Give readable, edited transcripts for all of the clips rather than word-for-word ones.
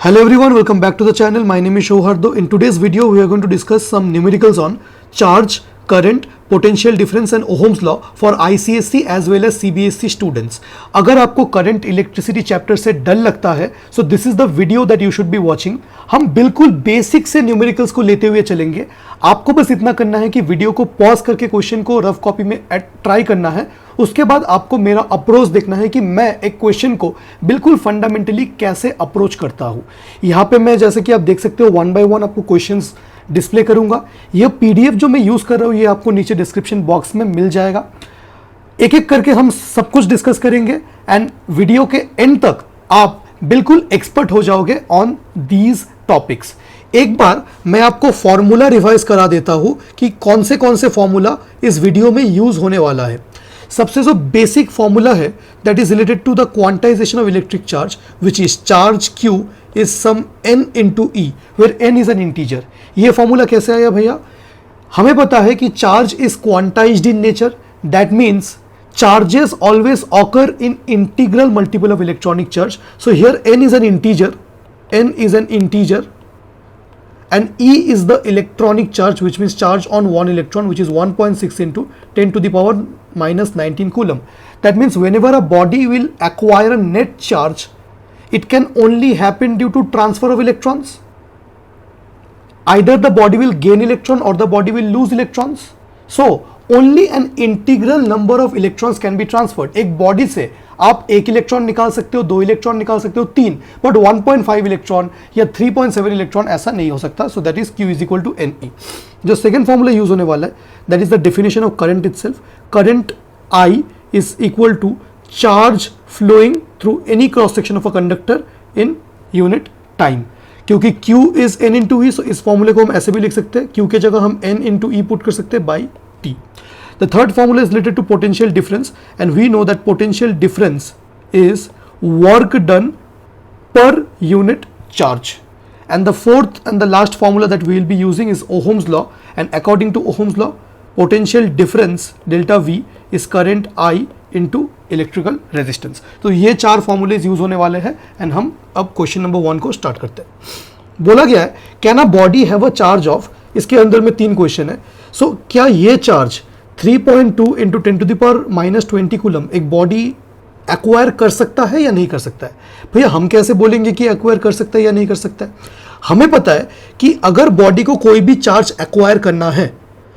Hello everyone, welcome back to the channel. My name is Shauhardo. In today's video, we are going to discuss some numericals on charge, current, potential difference and Ohm's law for ICSE as well as CBSE students. अगर आपको current electricity chapter से डर लगता है, so this is the video that you should be watching. हम बिल्कुल basic से numericals को लेते हुए चलेंगे. आपको बस इतना करना है कि वीडियो को पॉज करके क्वेश्चन को रफ कॉपी में ट्राई करना है. उसके बाद आपको मेरा अप्रोच देखना है कि मैं एक क्वेश्चन को बिल्कुल फंडामेंटली कैसे अप्रोच करता हूं. यहां पे मैं जैसे कि आप देख सकते हो वन बाय वन आपको क्वेश्चंस डिस्प्ले करूंगा. यह पीडीएफ जो मैं यूज कर रहा हूं ये आपको नीचे डिस्क्रिप्शन बॉक्स में मिल जाएगा. एक एक करके हम सब कुछ डिस्कस करेंगे एंड वीडियो के एंड तक आप बिल्कुल एक्सपर्ट हो जाओगे ऑन दीज टॉपिक्स. एक बार मैं आपको फॉर्मूला रिवाइज करा देता हूं कि कौन से फॉर्मूला इस वीडियो में यूज होने वाला है. सबसे जो बेसिक फॉर्मूला है that is related to the quantisation of electric charge which is charge Q is some n into E where n is an integer. ये फॉर्मूला कैसे आया भैया? हमें पता है कि charge is quantised in nature. That means charges always occur in integral multiple of electronic charge. So here n is an integer and E is the electronic charge, which means charge on one electron, which is 1.6 into 10 to the power minus 19 coulomb. That means whenever a body will acquire a net charge, it can only happen due to transfer of electrons. Either the body will gain electron or the body will lose electrons. So only an integral number of electrons can be transferred. एक body से आप एक electron निकाल सकते हो, दो electron निकाल सकते हो, तीन, बट 1.5 इलेक्ट्रॉन या 3.7 इलेक्ट्रॉन ऐसा नहीं हो सकता. So that is Q is equal to NE. जो सेकेंड फॉर्मूला यूज होने वाला है that is the definition of current itself. Current I is equal to charge flowing through any cross section of a conductor in unit time. क्योंकि Q is N into E, so इस फॉर्मूले को हम ऐसे भी लिख सकते हैं. Q के जगह हम N इंटू E पुट कर सकते हैं by T. The third formula is related to potential difference, and we know that potential difference is work done per unit charge. And the fourth and the last formula that we will be using is Ohm's law, and according to Ohm's law, potential difference delta V is current I into electrical resistance. तो ये चार formulas use होने वाले हैं and हम अब question number 1 को start करते हैं. बोला गया है can a body have a charge of, इसके अंदर में तीन क्वेश्चन है. सो क्या ये charge 3.2 into 10 to the power minus 20 coulomb एक बॉडी एक्वायर कर सकता है या नहीं कर सकता है? भैया हम कैसे बोलेंगे कि एक्वायर कर सकता है या नहीं कर सकता है? हमें पता है कि अगर बॉडी को कोई भी चार्ज एक्वायर करना है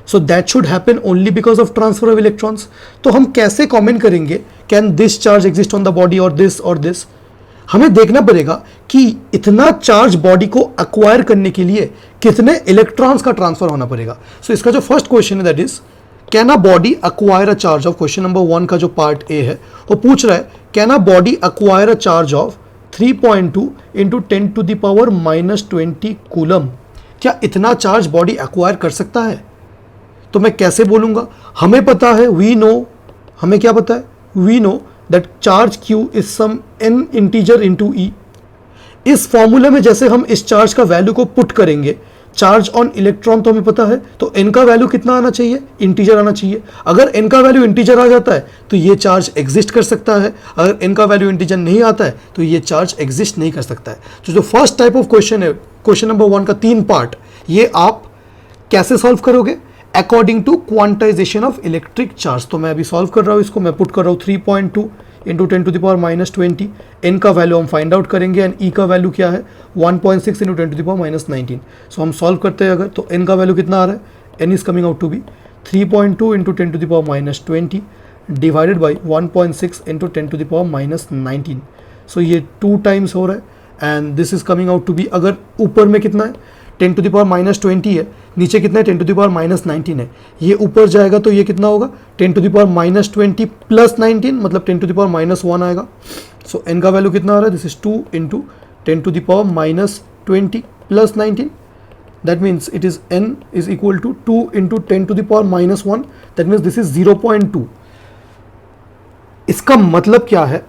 so that should happen only because of transfer of electrons. तो हम कैसे कमेंट करेंगे can this charge exist on the body और दिस? हमें देखना पड़ेगा कि इतना चार्ज बॉडी को एक्वायर करने के लिए कितने इलेक्ट्रॉन्स का ट्रांसफर होना पड़ेगा. सो इसका जो फर्स्ट क्वेश्चन है that is can a body acquire a charge of, question number 1 का जो पार्ट ए है वो पूछ रहा है can a body acquire a charge of 3.2 into 10 to the power minus 20 coulomb. क्या इतना चार्ज बॉडी एक्वायर कर सकता है? तो मैं कैसे बोलूंगा? हमें पता है हमें क्या पता है? We know that charge Q is some n integer into E. इस फॉर्मूले में जैसे हम इस चार्ज का वैल्यू को पुट करेंगे, चार्ज ऑन इलेक्ट्रॉन तो हमें पता है, तो n का वैल्यू कितना आना चाहिए? इंटीजर आना चाहिए. अगर n का वैल्यू इंटीजर आ जाता है तो ये चार्ज एग्जिस्ट कर सकता है. अगर n का वैल्यू इंटीजर नहीं आता है तो ये चार्ज एग्जिस्ट नहीं कर सकता है. तो जो फर्स्ट टाइप ऑफ क्वेश्चन है, क्वेश्चन नंबर 1 का तीन पार्ट, ये आप कैसे सॉल्व करोगे? According to quantisation of electric charge. तो मैं अभी सॉल्व कर रहा हूँ इसको. मैं पुट कर रहा हूँ 3.2 into 10 to the power minus 20. n का वैल्यू हम फाइंड आउट करेंगे एंड E का वैल्यू क्या है? 1.6 into 10 to the power minus 19. So हम सॉल्व करते हैं अगर, तो n का वैल्यू कितना आ रहा है? n is coming out to be 3.2 into 10 to the power minus 20 divided by 1.6 into 10 to the power minus 19. So ये 2 टाइम्स हो रहा है and this is coming out to be, अगर ऊपर में कितना है 10 टू द पावर माइनस 20 है, नीचे कितना है 10 टू द पावर माइनस 19 है. ये ऊपर जाएगा तो ये कितना होगा? 10 to the power minus 20 plus 19, मतलब 10 टू द पावर माइनस 1 आएगा. सो n का वैल्यू कितना आ रहा है? This is 2 into 10 to the power minus 20 plus 19. That means it is n is equal to 2 into 10 to the power minus 1. That means this is 0.2. इसका मतलब क्या है?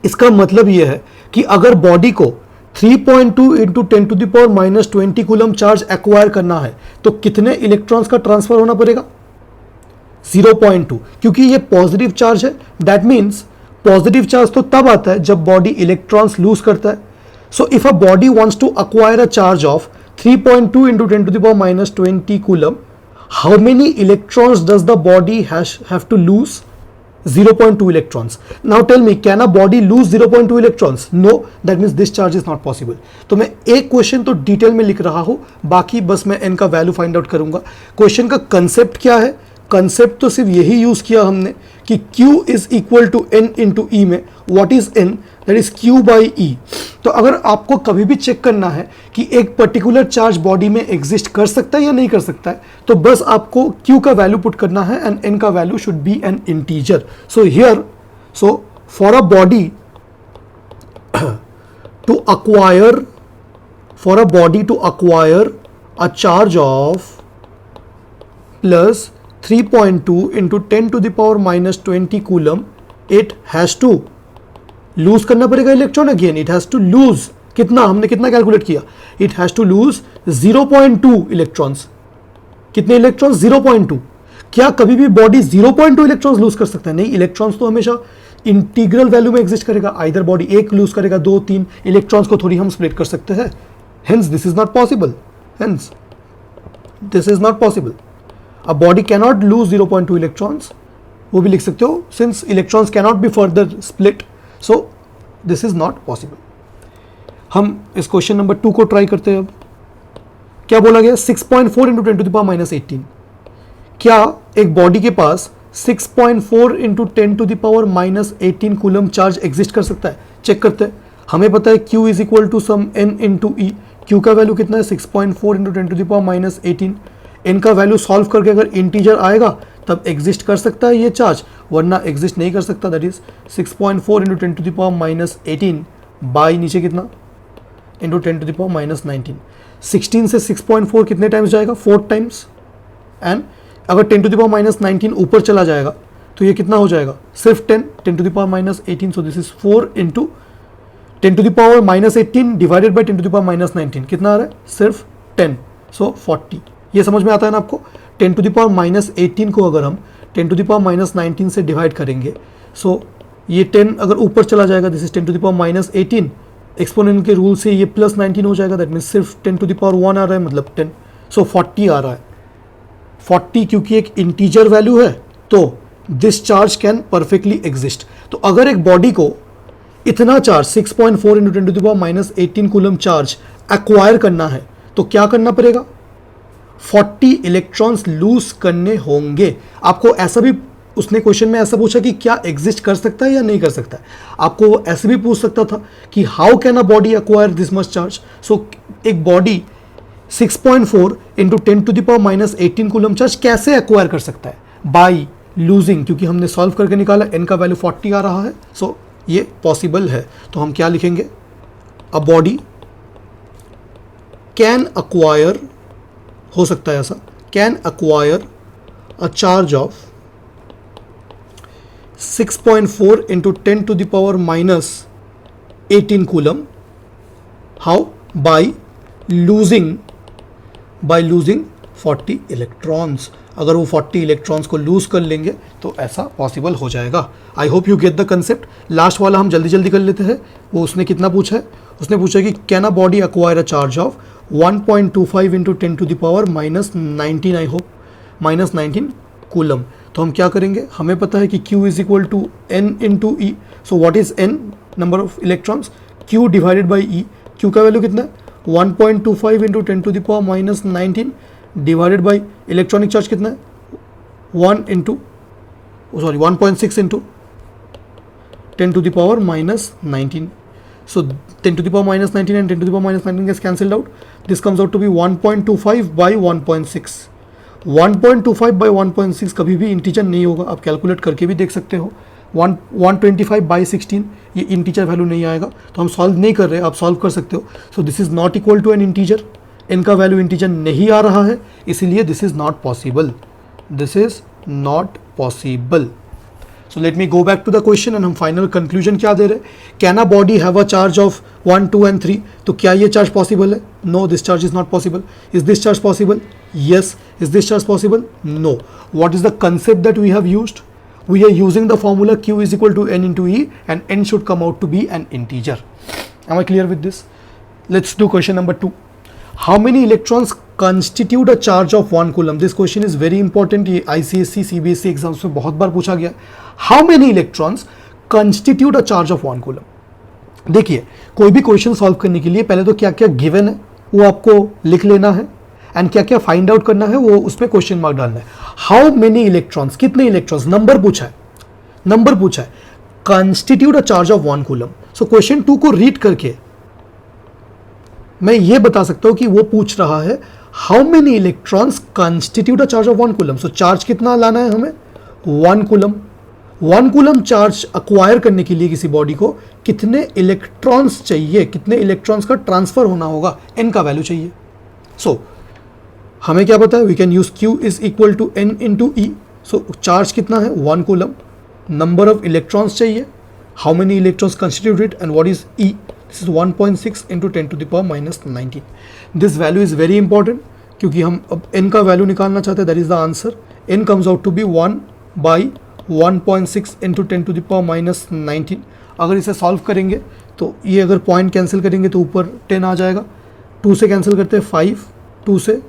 इसका मतलब यह है कि अगर बॉडी को 3.2 into 10 to the power minus 20 coulomb charge acquire करना है तो कितने इलेक्ट्रॉन्स का ट्रांसफर होना पड़ेगा? 0.2. क्योंकि ये पॉजिटिव चार्ज है. दैट मीन्स पॉजिटिव चार्ज तो तब आता है जब बॉडी इलेक्ट्रॉन्स लूज करता है. So if a body wants to acquire a charge of 3.2 into 10 to the power minus 20 coulomb, how many electrons does the body have to lose? 0.2 electrons. Now tell me, can a body lose 0.2 electrons? No, that means this charge is not possible. तो मैं एक question तो detail में लिख रहा हूं, बाकी बस मैं n का वैल्यू फाइंड आउट करूंगा. क्वेश्चन का कंसेप्ट क्या है? कंसेप्ट तो सिर्फ यही यूज किया हमने कि Q is equal to N into E में. What is N? That is Q by E. तो अगर आपको कभी भी चेक करना है कि एक पर्टिकुलर चार्ज बॉडी में एग्जिस्ट कर सकता है या नहीं कर सकता है, तो बस आपको Q का वैल्यू पुट करना है एंड N का value should be an integer. So here, so for a body to acquire a charge of plus 3.2 into 10 to the power minus 20 coulomb, it has to lose करना पड़ेगा electron. Again it has to lose कितना, हमने कितना calculate किया, it has to lose 0.2 electrons. कितने electrons? 0.2. क्या कभी भी बॉडी 0.2 इलेक्ट्रॉन्स लूज कर सकता है? नहीं, इलेक्ट्रॉन्स तो हमेशा इंटीग्रल वैल्यू में एग्जिस्ट करेगा. आइदर बॉडी एक लूज करेगा, 2, 3 इलेक्ट्रॉन्स को थोड़ी हम स्प्लिट कर सकते हैं. Hence this is not possible. Hence this is not possible. A body cannot lose 0.2 electrons. वो भी लिख सकते हो, since electrons cannot be further split, so this is not possible. हम इस क्वेश्चन नंबर 2 को ट्राई करते हैं. अब क्या बोला गया? 6.4 into 10 to the power minus 18. क्या एक बॉडी के पास 6.4 into 10 to the power minus 18 coulomb charge exist कर सकता है? चेक करते हैं. हमें पता है Q is equal to some N into E. Q का वैल्यू कितना है? 6.4 into 10 to the power minus 18. N का वैल्यू सॉल्व करके अगर इंटीजर आएगा तब एग्जिस्ट कर सकता है ये चार्ज, वरना एग्जिस्ट नहीं कर सकता. That is 6.4 into 10 to the power minus 18 by नीचे कितना, into 10 to the power minus 19. 16 से 6.4 कितने टाइम्स जाएगा? 4 टाइम्स. एंड अगर 10 टू द पावर माइनस 19 ऊपर चला जाएगा तो ये कितना हो जाएगा? सिर्फ 10 to the power minus 18. So this is 4 into 10 to the power minus 18 by बाई 10 टू द पावर माइनस 19. कितना आ रहा है? सिर्फ 10. सो 40. ये समझ में आता है ना आपको? 10 टू द पावर माइनस 18 को अगर हम 10 टू द पावर माइनस 19 से डिवाइड करेंगे, सो ये 10 अगर ऊपर चला जाएगा, this is 10 to the power minus 18. Exponent के रूल से ये प्लस 19 हो जाएगा. दैट मीन्स सिर्फ 10 टू द पावर 1 आ रहा है, मतलब 10. सो 40 आ रहा है. 40 क्योंकि एक इंटीजर वैल्यू है, तो this charge can perfectly exist. तो अगर एक बॉडी को इतना charge 6.4 into 10 to the power minus 18 coulomb charge acquire करना है, तो क्या करना पड़ेगा? 40 इलेक्ट्रॉन्स लूज करने होंगे. आपको ऐसा भी उसने क्वेश्चन में ऐसा पूछा कि क्या एग्जिस्ट कर सकता है या नहीं कर सकता है. आपको वो ऐसे भी पूछ सकता था कि how can a body acquire this much charge. So एक body 6.4 into 10 to the power minus 18 coulomb charge कैसे एक्वायर कर सकता है? बाई लूजिंग, क्योंकि हमने सॉल्व करके निकाला, n का वैल्यू 40 आ रहा है. सो ये पॉसिबल है. तो हम क्या लिखेंगे? अ बॉडी कैन अक्वायर, हो सकता है ऐसा, can acquire a charge of 6.4 into 10 to the power minus 18 coulomb. How? By losing 40 electrons. अगर वो 40 इलेक्ट्रॉन्स को लूज कर लेंगे तो ऐसा पॉसिबल हो जाएगा. I hope you get the concept. Last वाला हम जल्दी जल्दी कर लेते हैं. वो उसने कितना पूछा है? उसने पूछा कि can a body acquire a charge of 1.25 into 10 to the power minus 19, I hope minus 19 coulomb. तो हम क्या करेंगे? हमें पता है कि Q is equal to N into E. So what is N? Number of electrons. Q divided by E. Q का value कितना है? 1.25 into 10 to the power minus 19 divided by electronic charge कितना है? 1.6 into 10 to the power minus 19. So 10 to the power minus 19 and 10 to the power minus 19 gets cancelled out. This comes out to be 1.25 by 1.6. 1.25 by 1.6 कभी भी integer नहीं होगा. आप calculate करके भी देख सकते हो. 125 by 16 ये इंटीजर वैल्यू नहीं आएगा. तो हम सॉल्व नहीं कर रहे, आप सॉल्व कर सकते हो. So this is not equal to an integer. n का वैल्यू इंटीजर नहीं आ रहा है, इसीलिए this is not possible. This is not possible. So let me go back to the question and हम फाइनल कंक्लूजन क्या दे रहे हैं? Can a body have a charge of 1, 2 and 3. तो क्या ये चार्ज पॉसिबल है? No, this charge is not possible. Is this charge possible? Yes. Is this charge possible? No. What is the concept that we have used? We are using the formula Q is equal to N into E and N should come out to be an integer. Am I clear with this? Let's do question number 2. How many electrons constitute a charge of 1 coulomb? This question is very important. ये ICSE, CBSE exams में बहुत बार पूछा गया. How many electrons constitute a charge of 1 coulomb? देखिए, कोई भी question solve करने के लिए पहले तो क्या क्या गिवन है वो आपको लिख लेना है, एंड क्या क्या फाइंड आउट करना है वो उसमें क्वेश्चन मार्क डालना है. हाउ मेनी इलेक्ट्रॉन्स, कितने इलेक्ट्रॉन्स, नंबर पूछा है, constitute a charge of 1 coulomb. So question 2 को रीड करके मैं ये बता सकता हूं कि वो पूछ रहा है how many electrons constitute a charge of 1 coulomb. So charge कितना लाना है हमें, 1 कूलम. 1 कूलम चार्ज अक्वायर करने के लिए किसी बॉडी को कितने इलेक्ट्रॉन्स चाहिए, कितने इलेक्ट्रॉन्स का ट्रांसफर होना होगा, n का वैल्यू चाहिए. सो हमें क्या पता है, we can use Q is equal to N into E. So charge कितना है, 1 कूलम. नंबर ऑफ इलेक्ट्रॉन्स चाहिए, how many electrons constitute it, and what is E. This is 1.6 into 10 to the power minus 19. This value is very important क्योंकि हम अब n का वैल्यू निकालना चाहते हैं. That is the answer. n comes out to be 1/1.6 into 10 to the power minus 19. अगर इसे सॉल्व करेंगे तो ये अगर पॉइंट कैंसिल करेंगे तो ऊपर 10 आ जाएगा. 2 से कैंसिल करते हैं 5, 2 से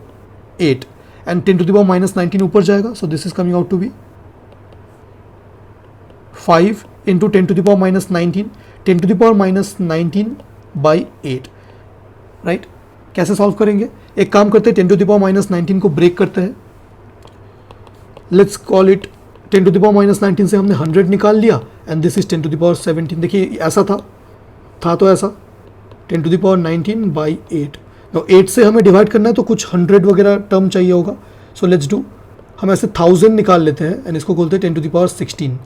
8, and 10 to the power minus 19 ऊपर जाएगा. So this is coming out to be 5 into 10 to the power minus 19, 10 to the power minus 19 by 8. Right, कैसे सॉल्व करेंगे, एक काम करते हैं, 10 टू द पावर माइनस 19 को ब्रेक करते हैं. Let's call it 10 to the power minus 19 से हमने 100 निकाल लिया, and this is 10 to the power 17. देखिए ऐसा था तो ऐसा 10 टू द पावर 19 बाई 8. तो 8 से हमें डिवाइड करना है तो कुछ 100 वगैरह टर्म चाहिए होगा. सो लेट्स डू, हम ऐसे 1000 निकाल लेते हैं एंड इसको बोलते हैं 10 to the power 16.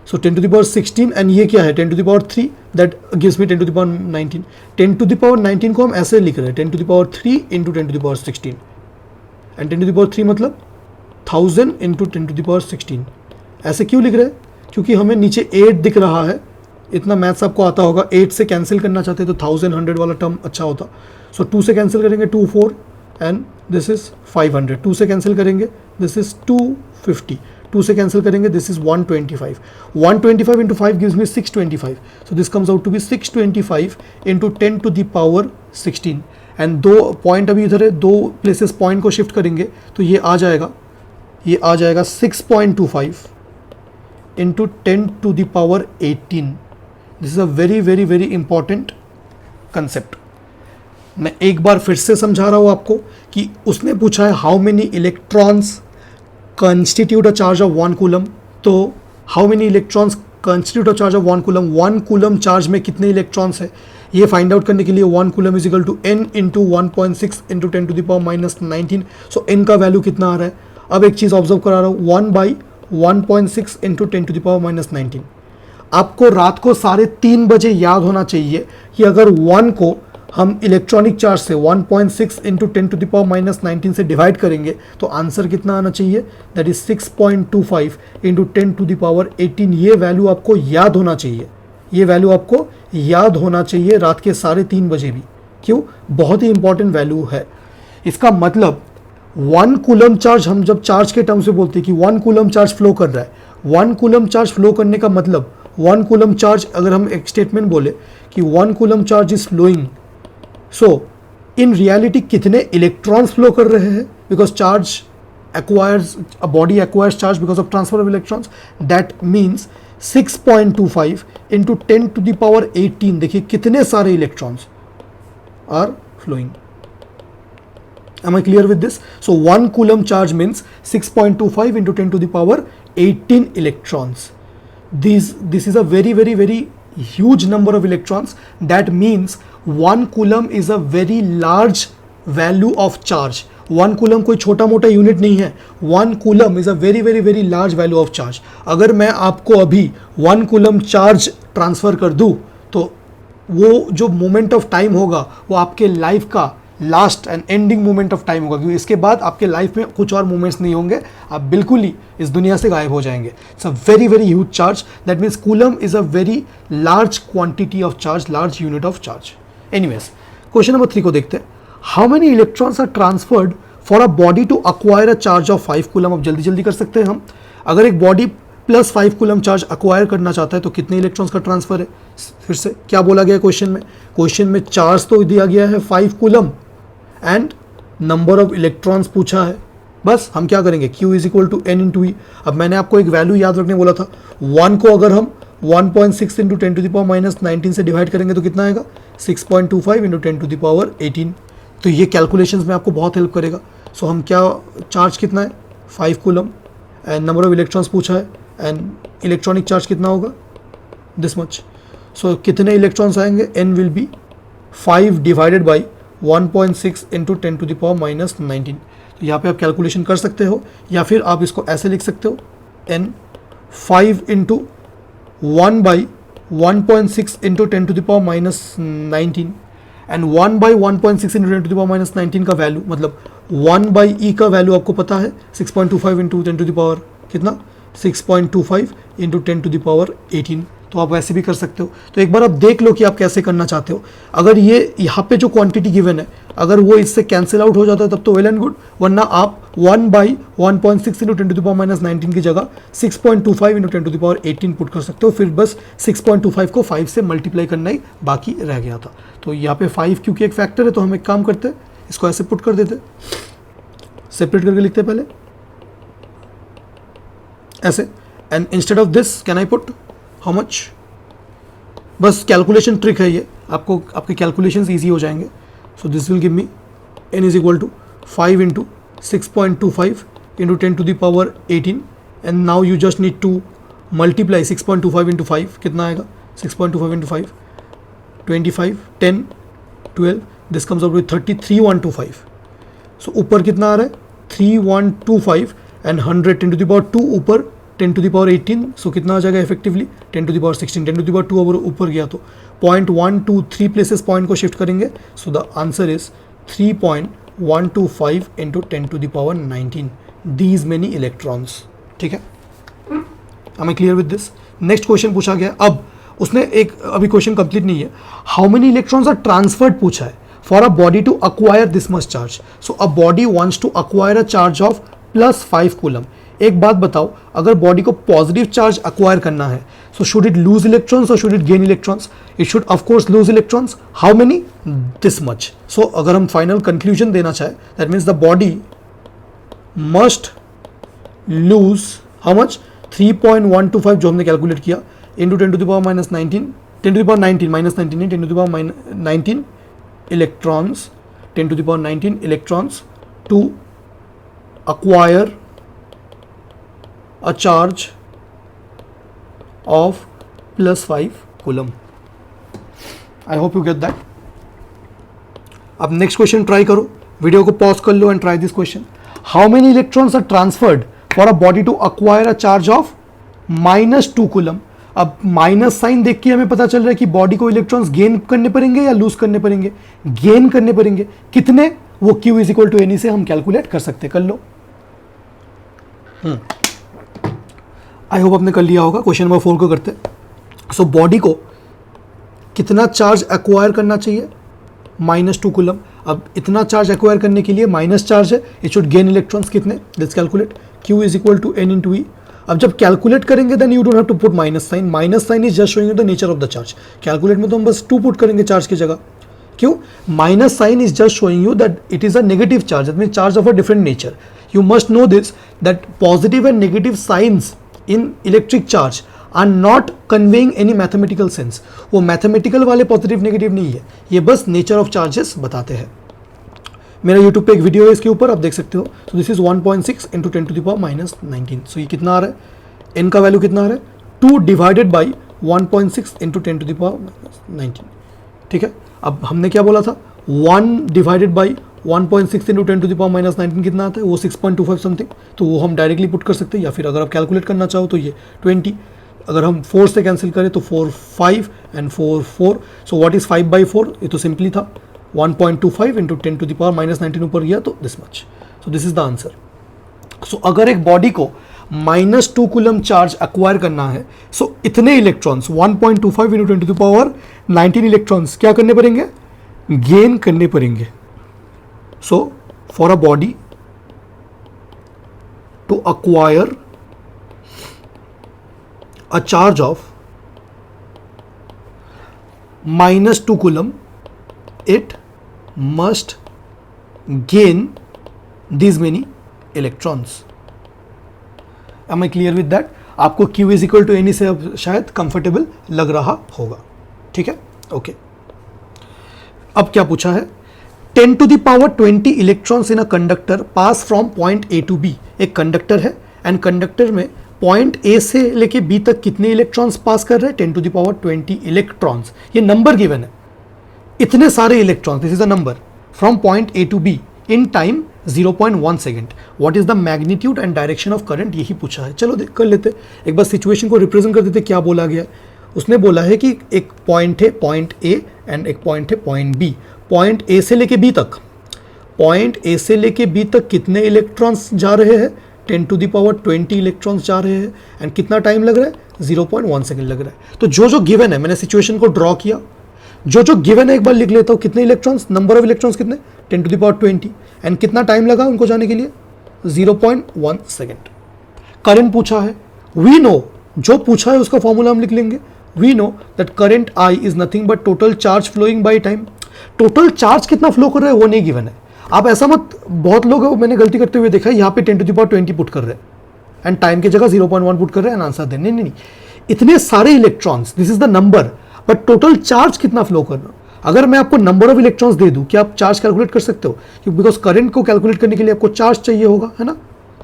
So 10 to the power 16, and ये क्या है 10 to the power 3, that gives me 10 to the power 19. 10 to the power 19 को हम ऐसे लिख रहे हैं 10 to the power 3 into 10 to the power 16, and 10 to the power 3 मतलब 1000 इंटू 10 टू द पावर 16. ऐसे क्यों लिख रहे हैं, क्योंकि हमें नीचे 8 दिख रहा है. इतना मैथ्स आपको आता होगा. 8 से कैंसिल करना चाहते हैं तो 1000 100 वाला टर्म अच्छा होता. सो 2 से कैंसिल करेंगे 2 4, एंड दिस इज 500. 2 से कैंसिल करेंगे दिस इज 250. 2 से कैंसिल करेंगे this is 125. 125 into 5 gives me 625. So this comes out to be 625 into 10 to the power 16. And 2 point अभी इधर है, 2 प्लेसेस पॉइंट को शिफ्ट करेंगे तो ये आ जाएगा 6.25 into 10 to the power 18. This is a very very very important concept. मैं एक बार फिर से समझा रहा हूँ आपको कि उसने पूछा है how many electrons constitute a charge of 1 coulomb. तो how many electrons constitute a charge of 1 coulomb, 1 coulomb charge में कितने इलेक्ट्रॉन्स है ये फाइंड आउट करने के लिए 1 coulomb is equal to n into 1.6 into 10 to the power minus 19. So n का value कितना आ रहा है. अब एक चीज़ ऑब्जर्व करा रहा हूँ, 1/1.6 into 10 to the power minus 19. आपको रात को 3:30 बजे याद होना चाहिए कि अगर 1 को हम इलेक्ट्रॉनिक चार्ज से 1.6 into 10 to the power minus 19 से डिवाइड करेंगे तो आंसर कितना आना चाहिए, that is 6.25 into 10 to the power 18. ये वैल्यू आपको याद होना चाहिए, ये वैल्यू आपको याद होना चाहिए रात के 3:30 बजे भी. क्यों, बहुत ही इंपॉर्टेंट वैल्यू है. इसका मतलब 1 कूलम चार्ज, हम जब चार्ज के टर्म से बोलते हैं कि 1 कूलम चार्ज फ्लो कर रहा है, 1 कूलम चार्ज फ्लो करने का मतलब 1 कूलम चार्ज, अगर हम एक स्टेटमेंट बोले कि 1 coulomb charge is flowing, so in reality कितने इलेक्ट्रॉन्स फ्लो कर रहे हैं, because charge acquires, a body acquires charge because of transfer of electrons. That means 6.25 into 10 to the power 18. देखिए कितने सारे electrons are flowing. Am I clear with this? So 1 coulomb charge means 6.25 into 10 to the power 18 electrons. This is a very very very huge number of electrons. That means 1 coulomb is a very large value of charge. 1 coulomb कोई छोटा मोटा unit नहीं है. 1 coulomb is a very very very large value of charge. अगर मैं आपको अभी 1 coulomb charge transfer कर दूँ तो वो जो मोमेंट ऑफ टाइम होगा वो आपके लाइफ का last and ending moment of time होगा, क्योंकि इसके बाद आपके लाइफ में कुछ और मोमेंट्स नहीं होंगे, आप बिल्कुल ही इस दुनिया से गायब हो जाएंगे. It's a very very huge charge. That means coulomb is a very large quantity of charge, large unit of charge. Anyways, question number 3 को देखते हैं. How many electrons are transferred for a body to acquire a charge of 5 coulomb. अब जल्दी जल्दी कर सकते हैं हम. अगर एक बॉडी प्लस 5 कूलम चार्ज अक्वायर करना चाहता है तो कितने इलेक्ट्रॉन्स का ट्रांसफर है? फिर से क्या बोला गया क्वेश्चन में चार्ज तो दिया गया है 5 coulomb and number of electrons पूछा है। बस हम क्या करेंगे, Q is equal to N into e. अब मैंने आपको एक वैल्यू याद रखने बोला था, 1 को अगर हम 1.6 into 10 to the power minus 19 से डिवाइड करेंगे तो कितना आएगा, 6.25 इंटू 10 टू द पावर 18। तो ये कैलकुलेशंस में आपको बहुत हेल्प करेगा। सो हम क्या, चार्ज कितना है 5 coulomb and number of electrons पूछा है एंड इलेक्ट्रॉनिक चार्ज कितना होगा, दिस मच। सो कितने इलेक्ट्रॉन्स आएंगे, N will be 5 divided by 1.6 into 10 to the power minus 19। तो यहाँ पे आप कैलकुलेशन कर सकते हो या फिर आप इसको ऐसे लिख सकते हो, N 5 into 1 by 1.6 into 10 to the power minus 19 and 1 by 1.6 into 10 to the power minus 19 का वैल्यू, मतलब 1 बाई ई का वैल्यू आपको पता है 6.25 इंटू 10 टू द पावर कितना, 6.25 इंटू 10 टू द पावर 18। तो आप वैसे भी कर सकते हो। तो एक बार आप देख लो कि आप कैसे करना चाहते हो। अगर ये यहाँ पे जो क्वांटिटी गिवन है अगर वो इससे कैंसिल आउट हो जाता है तब तो वेल एंड गुड, वरना आप 1 by 1.6 into 10 to the power minus 19 की जगह 6.25 into 10 to the power 18 put कर सकते हो। फिर बस 6.25 को 5 से मल्टीप्लाई करना ही बाकी रह गया था। तो यहाँ पे 5 क्योंकि एक फैक्टर है तो हम एक काम करते, इसको ऐसे पुट कर देते, सेपरेट करके लिखते पहले ऐसे, and instead of this can I put how much. बस कैलकुलेशन ट्रिक है ये, आपको आपके कैलकुलेशंस इजी हो जाएंगे। So this will give me N is equal to 5 into 6.25 into 10 to the power 18 and now you just need to multiply 6.25 into 5 कितना आएगा, 6.25 into 5 25 10 12 this comes out with 3125। So ऊपर कितना आ रहा है 3125 एंड 100 10 टू द पावर 2 ऊपर 10 to the power 18। सो कितना आ जाएगा effectively 10 to the power 16, 10 to the power 2 अगर ऊपर गया तो 0.123 प्लेसेस पॉइंट को शिफ्ट करेंगे। So the answer is 3.125 into 10 to the power 19 these many electrons. ठीक है, I am clear with this. Next question पूछा गया, अब उसने एक, अभी क्वेश्चन कंप्लीट नहीं है, how many electrons are transferred पूछा है for a body to acquire this much charge. So a body wants to acquire a charge of plus 5 coulomb. एक बात बताओ, अगर बॉडी को पॉजिटिव चार्ज अक्वायर करना है so should it lose electrons और should it gain electrons? It should of course lose electrons. How many, this much. So अगर हम फाइनल कंक्लूजन देना चाहे that means the body must lose how much, 3.125 जो हमने calculate किया into 10 to the power minus 19, 10 to the power 19 minus 19 नहीं, 10 to the power 19 electrons, 10 to the power 19 electrons to acquire a charge of plus 5 coulomb. I hope you get that. अब next question try करो, video को pause कर लो and try this question. How many electrons are transferred for a body to acquire a charge of -2 coulomb. अब minus sign देख के हमें पता चल रहा है कि बॉडी को इलेक्ट्रॉन्स गेन करने पड़ेंगे या लूज करने पड़ेंगे, गेन करने पड़ेंगे। कितने, वो Q is equal to N से हम कैलकुलेट कर सकते, कर लो। आई होप आपने कर लिया होगा। क्वेश्चन नंबर 4 को करते। सो बॉडी को कितना चार्ज एक्वायर करना चाहिए, -2 कूलम। अब इतना चार्ज एक्वायर करने के लिए माइनस चार्ज है, इट शुड गेन इलेक्ट्रॉन्स कितने, let's calculate. Q is equal to N into e. अब जब कैलकुलेट करेंगे then you don't have to put minus sign, minus sign is just showing the nature of the charge. Calculate में तो हम बस 2 put करेंगे charge की जगह। क्यों, minus sign is just showing you that it is a negative charge, that means charge of a different nature. You must know this, that positive and negative signs in electric charge are not conveying any mathematical sense. वो mathematical वाले positive negative नहीं है, ये बस nature of charges बताते हैं। मेरा YouTube पे एक वीडियो है इसके ऊपर, आप देख सकते हो। So this is 1.6 into 10 to the power minus 19. So ये कितना आ रहा है, n का वैल्यू कितना आ रहा है, 2 divided by 1.6 into 10 to the power minus 19। ठीक है, अब हमने क्या बोला था, 1 divided by 1.6 into 10 to the power minus 19 कितना आता है, वो 6.25 समथिंग। तो वो हम डायरेक्टली पुट कर सकते हैं, या फिर अगर आप कैलकुलेट करना चाहो तो ये 20, अगर हम 4 से कैंसिल करें तो 4 5 एंड 4 4। सो व्हाट इज 5/4, ये तो सिंपली था 1.25 into 10 to the power minus 19 ऊपर गया तो this much. So this is the answer. सो अगर एक बॉडी को -2 कूलम चार्ज एक्वायर करना है, सो इतने electrons 1.25 into 10 to the power 19 electrons क्या करने पड़ेंगे, गेन करने पड़ेंगे। So for a body to acquire a charge of -2 coulomb, it must gain these many electrons. Am I clear with that? आपको Q is equal to n e से अब शायद comfortable लग रहा होगा. ठीक है, ओके. अब क्या पूछा है? 10 to the power 20 electrons in a conductor pass from point A to B. एक कंडक्टर है एंड कंडक्टर में पॉइंट A से लेके B तक कितने इलेक्ट्रॉन्स पास कर रहे हैं? 10 to the power 20 इलेक्ट्रॉन्स. ये नंबर गिवन है, इतने सारे electrons, this is a number from point A to B in time 0.1 second. What is the magnitude and direction of current, यही पूछा है. चलो कर लेते, एक बार सिचुएशन को रिप्रेजेंट कर देते. क्या बोला गया? उसने बोला है कि एक पॉइंट है पॉइंट A एंड एक पॉइंट है पॉइंट B. पॉइंट A से लेके B तक, पॉइंट A से लेके B तक कितने इलेक्ट्रॉन्स जा रहे हैं? 10 to the power 20 इलेक्ट्रॉन्स जा रहे हैं. एंड कितना टाइम लग रहा है? 0.1 सेकेंड लग रहा है. तो जो जो गिवन है, मैंने सिचुएशन को ड्रॉ किया, जो जो गिवन है एक बार लिख लेता हूँ. कितने इलेक्ट्रॉन्स, नंबर ऑफ इलेक्ट्रॉन्स कितने? 10 to the power 20. एंड कितना टाइम लगा उनको जाने के लिए? 0.1 सेकेंड. करंट पूछा है, वी नो, जो पूछा है उसका फॉर्मूला हम लिख लेंगे. We know that current I is nothing but total charge flowing by time. Total charge कितना फ्लो कर रहा है वो नहीं गिवन है. आप ऐसा मत, बहुत लोग मैंने गलती करते हुए देखा है, यहाँ पे 10 to the power 20 पुट कर रहे हैं एंड टाइम की जगह 0.1 पुट कर रहे हैं एंड आंसर दे. नहीं नहीं नहीं, इतने सारे electrons, this is the number, but total charge कितना फ्लो करना. अगर मैं आपको नंबर ऑफ इलेक्ट्रॉन्स दे दूं, क्या आप चार्ज कैलकुलेट कर सकते हो? बिकॉज करंट को कैलकुलेट करने के लिए आपको चार्ज चाहिए होगा, है ना.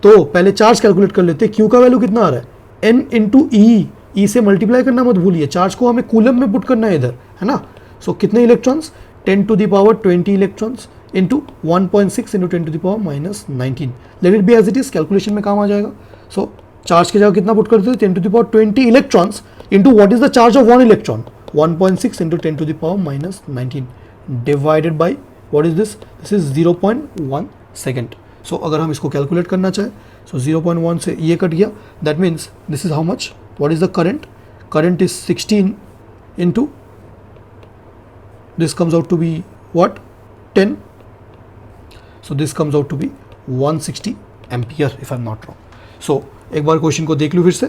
तो पहले चार्ज कैलकुलेट कर लेते हैं. क्यू का वैल्यू कितना आ रहा है? N इंटू ई से मल्टीप्लाई करना मत भूलिए. चार्ज को हमें कूलम में पुट करना है इधर, है ना. सो कितने electrons? 10 to the power 20 electrons into 1.6 into 10 to the power -19. Let it be as it is, calculation में काम आ जाएगा. सो चार्ज की जगह कितना पुट करते हैं? 10 to the power 20 electrons into what is the charge of one electron? 1.6 into 10 to the power -19 divided by what is this? This is 0.1 second. So अगर हम इसको कैलकुलेट करना चाहें, सो 0.1 से ये कट गया, that means this is how much. What is the current? Current is 16 into, this comes out to be what? 10. So this comes out to be 160 ampere if I'm not wrong. So एक बार question को देख लो फिर से.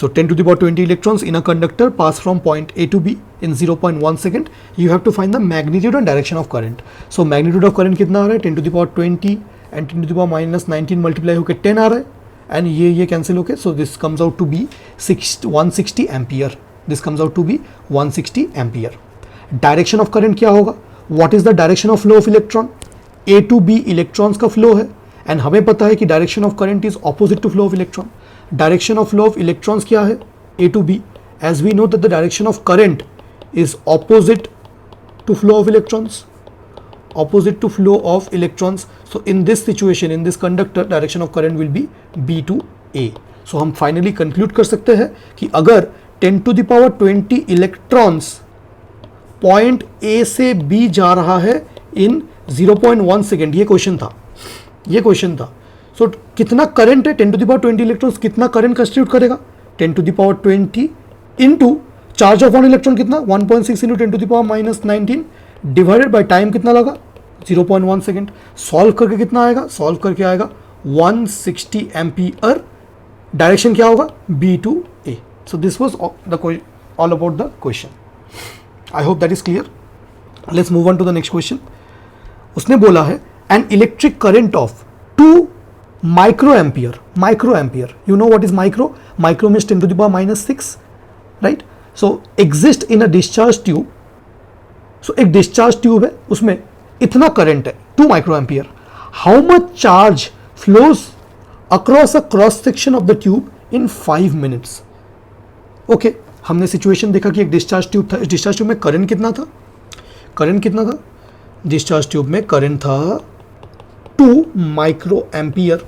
So 10 to the power 20 electrons in a conductor pass from point A to B in 0.1 second. You have to find the magnitude and direction of current. So magnitude of current कितना आ रहा है? 10 to the power 20 and 10 to the power -19 multiply होकर 10 आ रहा है and ये cancel होके. So this comes out to be 160 ampere. This comes out to be 160 ampere. Direction of current क्या होगा? What is the direction of flow of electron? A to B electrons का flow है and हमें पता है कि direction of current is opposite to flow of electron. Direction of flow of electrons क्या है? A to B. As we know that the direction of current is opposite to flow of electrons, opposite to flow of electrons. So in this situation, in this conductor, direction of current will be B to A. सो हम finally conclude कर सकते हैं कि अगर 10 to the power 20 electrons point A से B जा रहा है इन 0.1 सेकेंड, ये क्वेश्चन था. सो कितना करंट है? 10 to the power 20 इलेक्ट्रॉन्स कितना करंट कंस्टिट्यूट करेगा? 10 to the power 20 into charge of one electron कितना? 1.6 into 10 to the power -19 divided by time कितना लगा? 0.1 सेकेंड. सॉल्व करके कितना आएगा? सॉल्व करके आएगा 160 एम्पियर. डायरेक्शन क्या होगा? B to A. So this was all about the question. I hope that is clear. Let's move on to the next question. उसने बोला है an electric current of 2 microampere. Microampere. You know what is micro? Micro means 10 to the power -6, right? So exist in a discharge tube. So एक discharge tube है, उसमें इतना current है 2 microampere. How much charge flows across a cross section of the tube in 5 minutes? Okay. हमने situation देखा कि एक discharge tube था. इस डिस्चार्ज ट्यूब में करंट कितना था? डिस्चार्ज ट्यूब में करंट था 2 माइक्रो एम्पियर.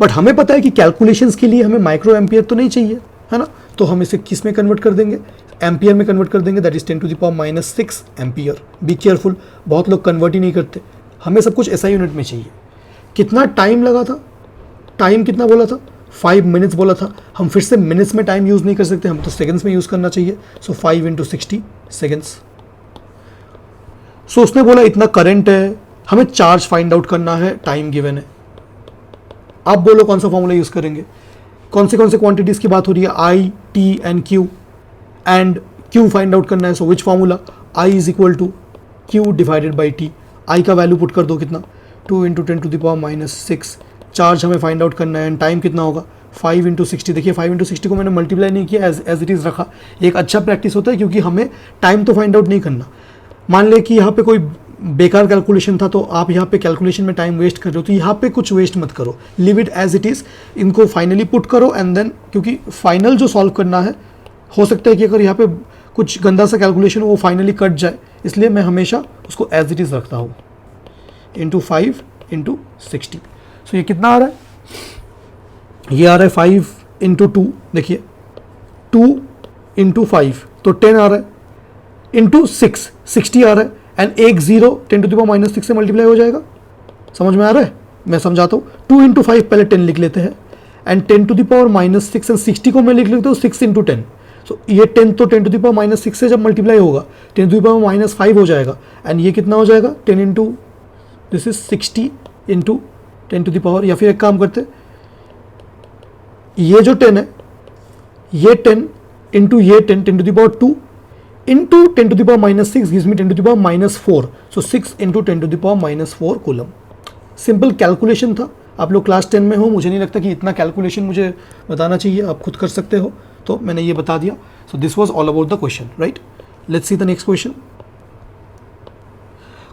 बट हमें पता है कि कैलकुलेशंस के लिए हमें माइक्रो एम्पियर तो नहीं चाहिए, है ना. तो हम इसे किस में कन्वर्ट कर देंगे? एम्पियर में कन्वर्ट कर देंगे. That is 10 to the power -6 ampere. Be careful, बहुत लोग कन्वर्ट ही नहीं करते. हमें सब कुछ ऐसा यूनिट में चाहिए. कितना टाइम लगा था? टाइम कितना बोला था? 5 मिनट्स बोला था. हम फिर से मिनट्स में टाइम यूज़ नहीं कर सकते, हम तो सेकंड्स में यूज़ करना चाहिए. सो 5 इंटू 60 सेकेंड्स. सो उसने बोला इतना करंट है, हमें चार्ज फाइंड आउट करना है, टाइम गिवन है. आप बोलो कौन सा फॉर्मूला यूज़ करेंगे? कौन से क्वांटिटीज़ की बात हो रही है? I T and Q and Q find out करना है. So which formula, I is equal to Q divided by T. I का वैल्यू पुट कर दो कितना, 2 इंटू 10⁻⁻�6. चार्ज हमें फाइंड आउट करना है एंड टाइम कितना होगा 5 इंटू 60. देखिए 5 इंटू 60 को मैंने मल्टीप्लाई नहीं किया, एज इट इज़ रखा. एक अच्छा प्रैक्टिस होता है क्योंकि हमें टाइम तो फाइंड आउट नहीं करना. मान ले कि यहाँ पे कोई बेकार कैलकुलेशन था तो आप यहाँ पे कैलकुलेशन में टाइम वेस्ट कर रहे हो, तो यहाँ पे कुछ वेस्ट मत करो, leave it as it is. इनको फाइनली पुट करो एंड देन, क्योंकि फाइनल जो सॉल्व करना है हो सकता है कि अगर यहाँ पे कुछ गंदा सा कैलकुलेशन हो वो फाइनली कट जाए, इसलिए मैं हमेशा उसको एज इट इज़ रखता हूँ. Into 5 into 60. सो ये कितना आ रहा है, ये आ रहा है 5 इंटू 2. देखिए 2 इंटू 5 तो 10 आ रहा है, इंटू 6 60 आ रहा है एंड एक 0 10⁻⁻6 से मल्टीप्लाई हो जाएगा. समझ में आ रहा है, मैं समझाता हूँ. 2 इंटू 5 पहले 10 लिख लेते हैं एंड 10⁻⁻6 एंड 60 को मैं लिख लेता हूँ 6 इंटू 10. सो ये 10 तो 10⁻⁻6 से जब मल्टीप्लाई होगा 10⁻⁻5 हो जाएगा एंड ये कितना हो जाएगा 10 इंटू दिस इज 60 इंटू 10⁻, या फिर एक काम करते, ये जो 10 है ये 10 इंटू ये 10 10⁻² इंटू 10⁻⁻6 गिव्स मी 10⁻⁻4. सो 6 इंटू 10⁻⁻4 कूलम. सिंपल कैलकुलेशन था. आप लोग क्लास 10 में हो, मुझे नहीं लगता कि इतना कैलकुलेशन मुझे बताना चाहिए, आप खुद कर सकते हो, तो मैंने ये बता दिया. So this was all about the question, right. Let's see the next question.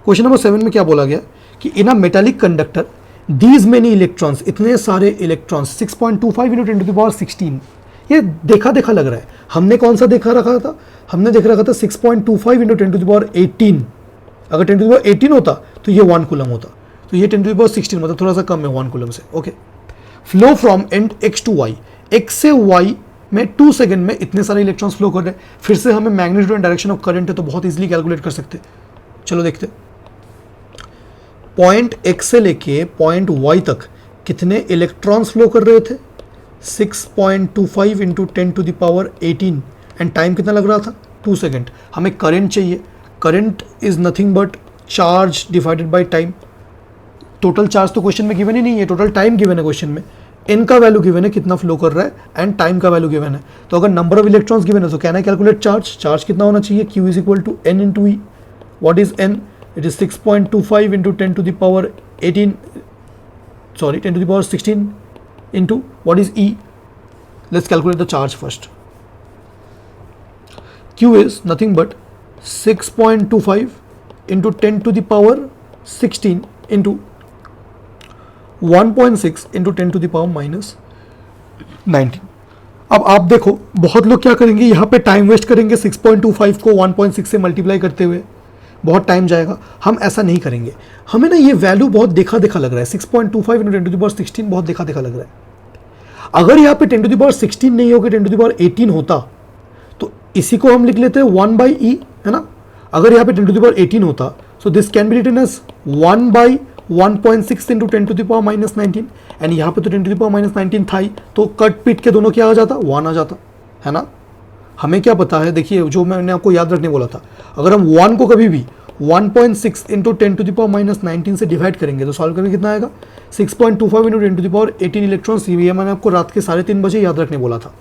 Question number 7 में क्या बोला गया कि in a metallic conductor these many electrons, इतने सारे इलेक्ट्रॉन्स 6.25 इंटू 10⁻16. ये देखा देखा लग रहा है. हमने कौन सा देखा रखा था, हमने देख रखा था 6.25 इंटू 10⁻18. अगर 10⁻18 होता तो ये 1 कूलम होता, तो ये 10⁻16 मतलब थोड़ा सा कम है 1 कूलम से. Okay. Flow from and x to y, x से y में 2 सेकंड में इतने सारे इलेक्ट्रॉन्स फ्लो कर रहे हैं. फिर से हमें magnitude and direction of current है तो बहुत इजीली कैलकुलेट कर सकते. चलो देखते. पॉइंट x से लेके पॉइंट y तक कितने इलेक्ट्रॉन्स फ्लो कर रहे थे, 6.25 इंटू 10⁻18 एंड टाइम कितना लग रहा था 2 सेकेंड. हमें करंट चाहिए. Current is nothing but charge divided by time. Total charge तो क्वेश्चन में गिवन ही नहीं है, टोटल टाइम गिवन है क्वेश्चन में. n का वैल्यू गिवन है कितना फ्लो कर रहा है एंड टाइम का वैल्यू गिवन है. तो अगर नंबर ऑफ इलेक्ट्रॉन्स गिवन है तो can I calculate charge. Charge कितना होना चाहिए, q is equal to n into e. What is n, it is 6.25 into 10⁻18, sorry 10⁻16 into what is E. Let's calculate the charge first. Q is nothing but 6.25 into 10⁻16 into 1.6 into 10⁻⁻19. अब आप देखो बहुत लोग क्या करेंगे, यहाँ पे टाइम वेस्ट करेंगे 6.25 को 1.6 से मल्टीप्लाई करते हुए, बहुत टाइम जाएगा. हम ऐसा नहीं करेंगे. हमें ना ये वैल्यू बहुत देखा देखा लग रहा है, 6.25 इंटू 10⁻16 बहुत देखा देखा लग रहा है. अगर यहाँ पे 10⁻16 नहीं होकर 10⁻18 होता तो इसी को हम लिख लेते हैं 1/e, है ना. अगर यहाँ पे 10⁻18 होता so this can be written as 1/1.6 into 10⁻⁻19 and यहाँ पे तो 10⁻⁻19 था ही, तो कट पीट के दोनों क्या आ जाता, 1 आ जाता, है ना. हमें क्या पता है, देखिए जो मैंने आपको याद रखने बोला था, अगर हम 1 को कभी भी 1.6 इंटू 10⁻⁻19 से डिवाइड करेंगे तो सॉल्व करके कितना आएगा 6.25 इंटू 10⁻18 इलेक्ट्रॉन्स. ये मैंने आपको रात के 3:30 बजे याद रखने बोला था.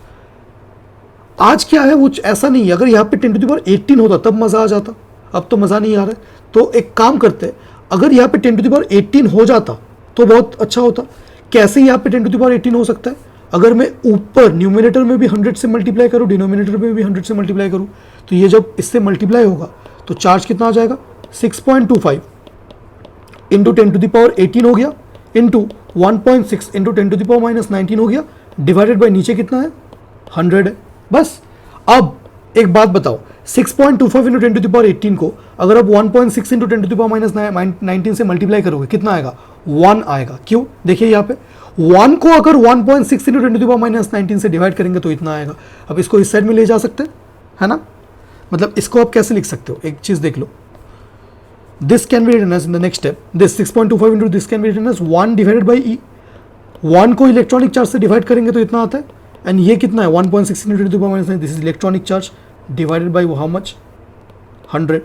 आज क्या है वो ऐसा नहीं है. अगर यहाँ पे 10⁻18 होता तब मज़ा आ जाता, अब तो मज़ा नहीं आ रहा है. तो एक काम करते, अगर यहाँ पे 10⁻18 हो जाता तो बहुत अच्छा होता. कैसे यहाँ पे 10⁻18 हो सकता है, अगर मैं ऊपर न्यूमिनेटर में भी 100 से मल्टीप्लाई करूँ, डिनोमिनेटर में भी 100 से मल्टीप्लाई करूँ, तो ये जब इससे मल्टीप्लाई होगा तो चार्ज कितना आ जाएगा 6.25 इंटू 10⁻18 हो गया इंटू 1.6 इंटू 10⁻⁻19 हो गया, डिवाइडेड बाई नीचे कितना है 100 है बस. अब एक बात बताओ, 6.25 इंटू 10⁻18 को अगर आप 1.6 इंटू 10⁻⁻19 से मल्टीप्लाई करोगे कितना आएगा 1 आएगा. क्यों, देखिए यहाँ पे 1 को अगर 1.6 इंटू 10⁻⁻19 से डिवाइड करेंगे तो इतना आएगा. अब इसको इस साइड में ले जा सकते हैं, है ना. मतलब इसको आप कैसे लिख सकते हो, एक चीज़ देख लो. This can be written as in the next step, this 6.25 into this can be written as 1 divided by e. 1 को इलेक्ट्रॉनिक चार्ज से डिवाइड करेंगे तो इतना आता है एंड ये कितना है 1.6 into 10⁻⁻19, this is electronic charge divided by how much 100.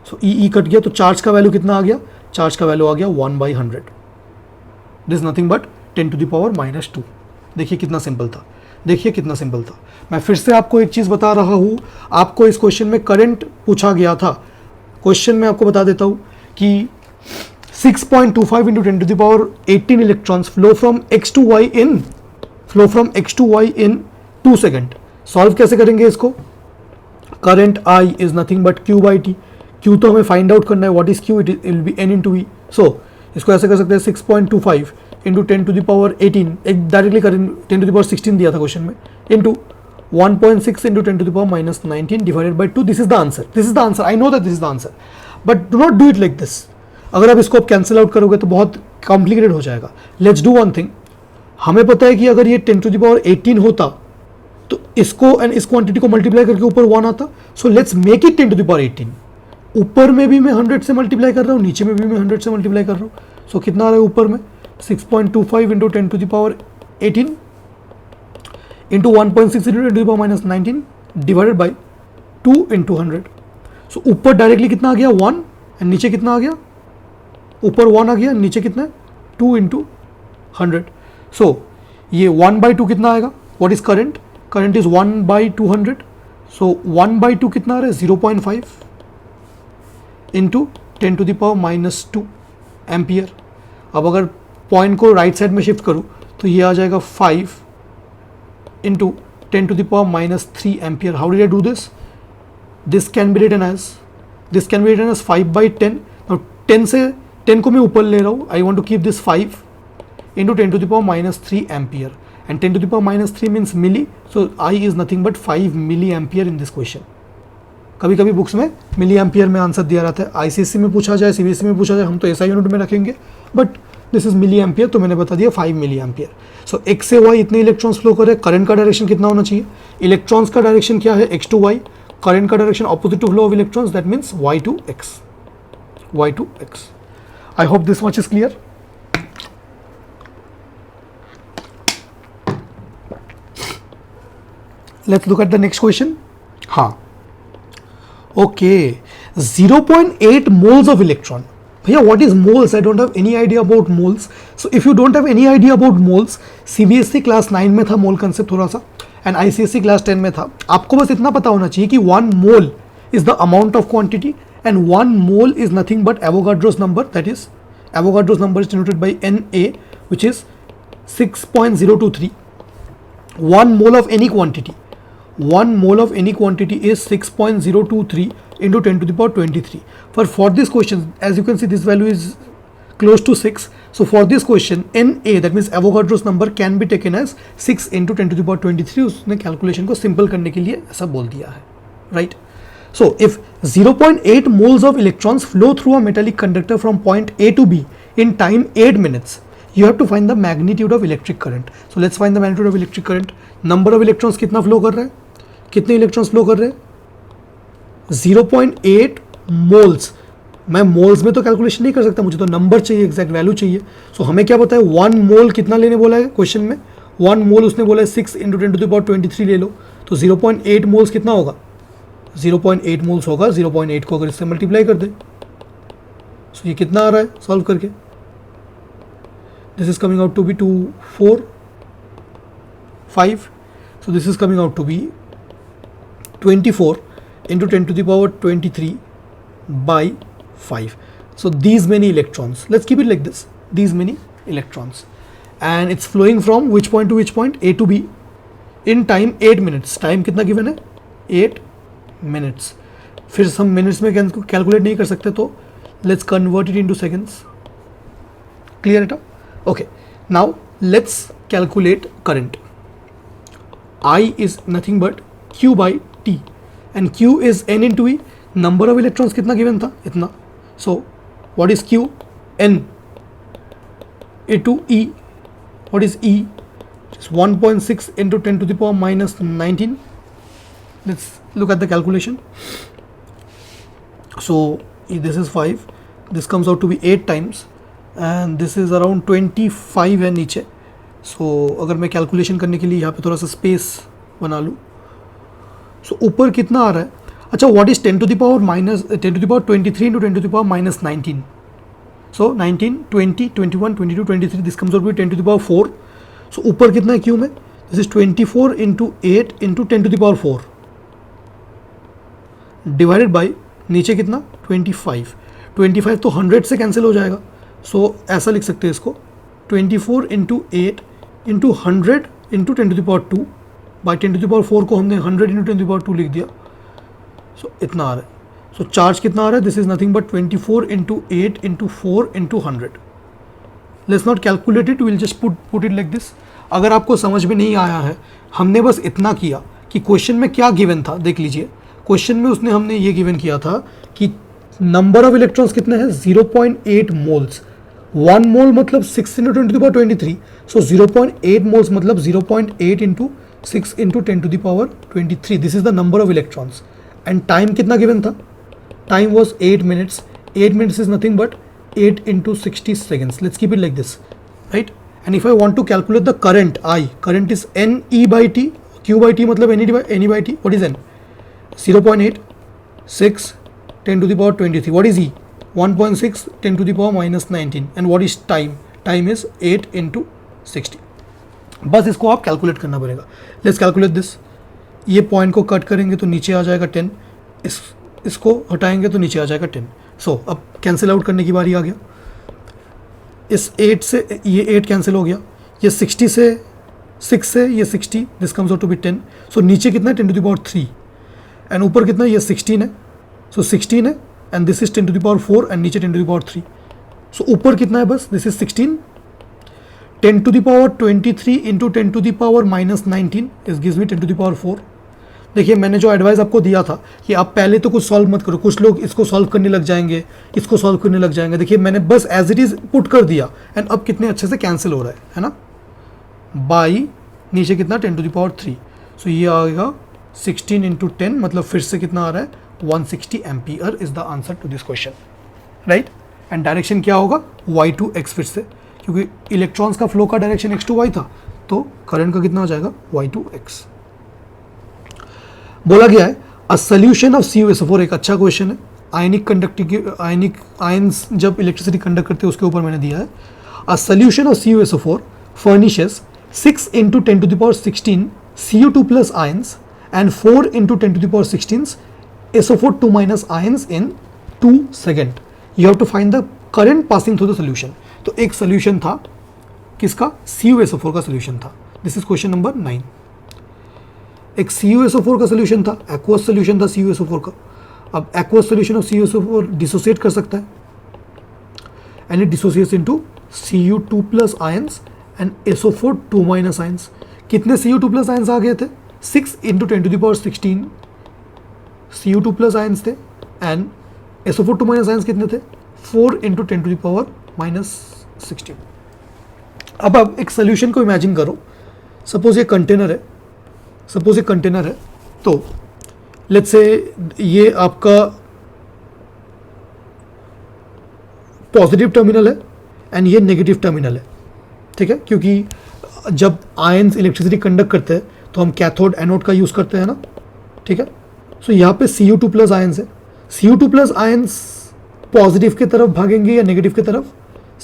So E cut गया तो चार्ज का वैल्यू कितना आ गया, चार्ज का वैल्यू आ गया 1/100. This nothing but 10⁻⁻². देखिए कितना सिंपल था. देखिए कितना सिंपल था। मैं फिर से आपको एक चीज़ बता रहा हूँ, आपको इस क्वेश्चन में करंट पूछा गया था। क्वेश्चन में आपको बता देता हूँ कि 6.25 into 10 to the power 18 electrons flow from x to y in 2 second. Solve कैसे करेंगे इसको? Current I is nothing but Q by T। Q तो हमें फाइंड आउट करना है, what is Q? It will be N into V। सो इसको ऐसे कर सकते हैं 6.25 into 10 to the power 18, एक डायरेक्टली करें 10 to the power 16 दिया था क्वेश्चन में, into 1.6 into 10 to the power minus 19 divided by 2। This is the answer, this is the answer, I know that this is the answer, but do not do it like this. अगर आप इसको cancel out करोगे तो बहुत complicated हो जाएगा। Let's do one thing, हमें पता है कि अगर ये 10 to the power 18 होता तो इसको एंड इस क्वांटिटी को मल्टीप्लाई करके ऊपर 1 आता। So let's make it 10 to the power 18। ऊपर में भी मैं 100 से मल्टीप्लाई कर रहा हूँ, नीचे में भी मैं 100 से मल्टीप्लाई कर रहा हूँ। सो कितना आ रहा है ऊपर में? 6.25 into 10 to the power 18 into 1.6 into 10 to the power minus 19 divided by 2 into 100। सो ऊपर डायरेक्टली कितना आ गया? 1, एंड नीचे कितना आ गया? ऊपर 1 आ गया, नीचे कितना है? 2 into 100। सो ये 1/2 कितना आएगा? What is current? Current is 1/200। सो 1/2 कितना आ रहा है? 0.5 into 10 to the power minus 2 ampere. अब अगर पॉइंट को राइट साइड में शिफ्ट करूँ तो ये आ जाएगा 5 into 10 to the power minus 3 ampere. How did I do this? This can be written as 5/10। Now 10 से 10 को मैं ऊपर ले रहा हूँ, I want to keep this 5 into 10 to the power minus 3 ampere, and 10 to the power minus 3 means milli, so I is nothing but 5 milliampere in this question। कभी कभी books में मिली एम्पियर में आंसर दिया रहता है, ICSC में पूछा जाए, सीबीएसई में पूछा जाए, हम तो ऐसा यूनिट में रखेंगे, but this is milli ampere, तो मैंने बता दिया 5 मिली एम्पियर। सो एक्स से वाई इतने इलेक्ट्रॉन्स फ्लो करे, करंट का डायरेक्शन कितना होना चाहिए? इलेक्ट्रॉन्स का डायरेक्शन क्या है? X to y. करंट का direction opposite to flow of electrons, that means y to x. I hope this much is clear. Let's look at the next question. हाँ, okay, 0.8 moles of electron। भैया what is moles? I don't have any idea about moles. So if you don't have any idea about moles, CBSE class 9 में था मोल concept थोड़ा सा, and ICSE class 10 में था। आपको बस इतना पता होना चाहिए कि 1 मोल is the amount of quantity and 1 mole is nothing but Avogadro's number, that is Avogadro's number is denoted by Na, which is 6.023। 1 mole of any quantity, 1 mole of any quantity is 6.023 into 10 to the power 23। For this question, as you can see, this value is close to 6. So for this question, Na, that means Avogadro's number, can be taken as 6 into 10 to the power 23। उसने calculation को simple करने के लिए ऐसा बोल दिया है, right? So if 0.8 moles of electrons flow through a metallic conductor from point A to B in time 8 minutes, you have to find the magnitude of electric current। So let's find the magnitude of electric current। Number of electrons कितना flow कर रहा है? कितने electrons flow कर रहे हैं? 0.8 moles. मैं moles में तो कैलकुलेशन नहीं कर सकता, मुझे तो नंबर चाहिए, एग्जैक्ट वैल्यू चाहिए। सो हमें क्या पता है? 1 मोल कितना लेने बोला है क्वेश्चन में? 1 मोल उसने बोला है 6 into 10 to the power 23 ले लो, तो 0.8 मोल्स कितना होगा? 0.8 मोल्स होगा, 0.8 को अगर इससे मल्टीप्लाई कर दे, सो ये कितना आ रहा है सॉल्व करके? This is coming out to be 2 4 5। So this is coming out to be 24 into 10 to the power 23 by 5। So these many electrons, let's keep it like this, these many electrons, and it's flowing from which point to which point? A to B in time 8 minutes। Time कितना given है? 8 minutes। फिर हम minutes में calculate नहीं कर सकते, तो let's convert it into seconds। Clear it up? Okay, now let's calculate current। I is nothing but Q by T, and Q is N into E। number of electrons कितना given था? इतना। so what is Q? N into E। what is E? Just 1.6 into 10 to the power minus 19। let's look at the calculation। so this is 5, this comes out to be 8 times, and this is around 25 है नीचे। so अगर मैं calculation करने के लिए यहाँ पे थोड़ा सा स्पेस बना लूँ, सो ऊपर कितना आ रहा है? अच्छा, what is 10 to the power minus 10 to the power 23 into 10 to the power minus 19। So 19 20 21 22 23, this comes out to 10 to the power 4। So ऊपर कितना है क्यू में? This is 24 into 8 into 10 to the power 4 divided by नीचे कितना 25 तो 100 से cancel हो जाएगा. सो ऐसा लिख सकते हैं इसको 24 into 8 into 100 into 10 to the power 2 by 10 to the power 4 को हमने 100 इंटू 10 टू द पावर 2 लिख दिया. सो इतना आ रहा है. सो चार्ज कितना आ रहा है? This is nothing but 24 into 8 into 4 into 100. Let's not calculate it, will just put it like this. अगर आपको समझ में नहीं आया है, हमने बस इतना किया कि क्वेश्चन में क्या गिवन था. देख लीजिए क्वेश्चन में उसने हमने ये गिवन किया था कि नंबर ऑफ इलेक्ट्रॉन्स कितने हैं 0.8 मोल्स. 1 मोल मतलब 6 into 10 to the power 23. So 0.8 moles मतलब 0.8 into 6 into 10 to the power 23. This is the number of electrons. And time कितना गिवन था? Time was 8 minutes. 8 minutes is nothing but 8 into 60 seconds. Let's keep it like this, right? And if I want to calculate the current I, current is N E by T. Q by T मतलब N E by T. What is N? 0.8 6 10 to the power 23. What is E? 1.6 10 to the power minus 19. And what is time? Time is 8 into 60. बस इसको आप calculate करना पड़ेगा. Let's calculate this. ये point को cut करेंगे तो नीचे आ जाएगा 10. इसको हटाएंगे तो नीचे आ जाएगा 10. सो अब कैंसिल आउट करने की बारी आ गया. इस 8 से ये 8 कैंसिल हो गया. ये 60 से 6 से ये 60, this comes out to be 10. So नीचे कितना है 10 टू द पावर 3 एंड ऊपर कितना है ये 16 है. सो 16 है and this is 10 to the power 4 and नीचे 10 टू द पावर 3. सो ऊपर कितना है बस this is 16. 10 to the power 23 into 10 to the power minus 19 is gives me 10 to the power 4. देखिए मैंने जो एडवाइस आपको दिया था कि आप पहले तो कुछ सॉल्व मत करो. कुछ लोग इसको सॉल्व करने लग जाएंगे, इसको सॉल्व करने लग जाएंगे. देखिए मैंने बस एज इट इज़ पुट कर दिया एंड अब कितने अच्छे से कैंसिल हो रहा है ना. बाई नीचे कितना 10 टू द पावर 3. सो ये आएगा 16 इंटू 10 मतलब फिर से कितना आ रहा है 160 ampere is the answer to this question, right. And direction क्या होगा y टू x फिर से, क्योंकि इलेक्ट्रॉन्स का फ्लो का डायरेक्शन x टू y था तो करंट का कितना हो जाएगा y टू x. बोला गया है अ सोल्यूशन ऑफ CuSO4. एक अच्छा क्वेश्चन है. आयनिक कंडक्टिंग आयंस जब इलेक्ट्रिसिटी कंडक्ट करते हैं उसके ऊपर मैंने दिया है. A solution of CuSO4 furnishes 6 into 10 to the power 16 Cu2 plus ions and 4 into 10 to the power 16 SO4 2 minus ions in 2 second. You have to find the current passing through the solution. तो एक solution था किसका CuSO4 का solution था. This is question number 9. एक CuSO4 का solution था, aqueous solution था CuSO4 का. अब aqueous solution of CuSO4 dissociate कर सकता है and it dissociates into Cu2 plus ions and SO4 2 minus ions. कितने Cu2 प्लस आयंस आ गए थे 6 into 10 to the power 16 Cu2 plus ions थे एंड SO4 2 माइनस आयंस कितने थे 4 into 10 to the power minus 16. अब आप एक सोल्यूशन को इमेजिन करो. सपोज ये कंटेनर है. तो लेट्स से ये आपका पॉजिटिव टर्मिनल है एंड ये नेगेटिव टर्मिनल है, ठीक है. क्योंकि जब आयंस इलेक्ट्रिसिटी कंडक्ट करते हैं तो हम कैथोड एनोड का यूज़ करते हैं ना, ठीक है. सो यहाँ पे Cu2 प्लस आयंस है. Cu2 प्लस आयंस पॉजिटिव की तरफ भागेंगे या नेगेटिव की तरफ?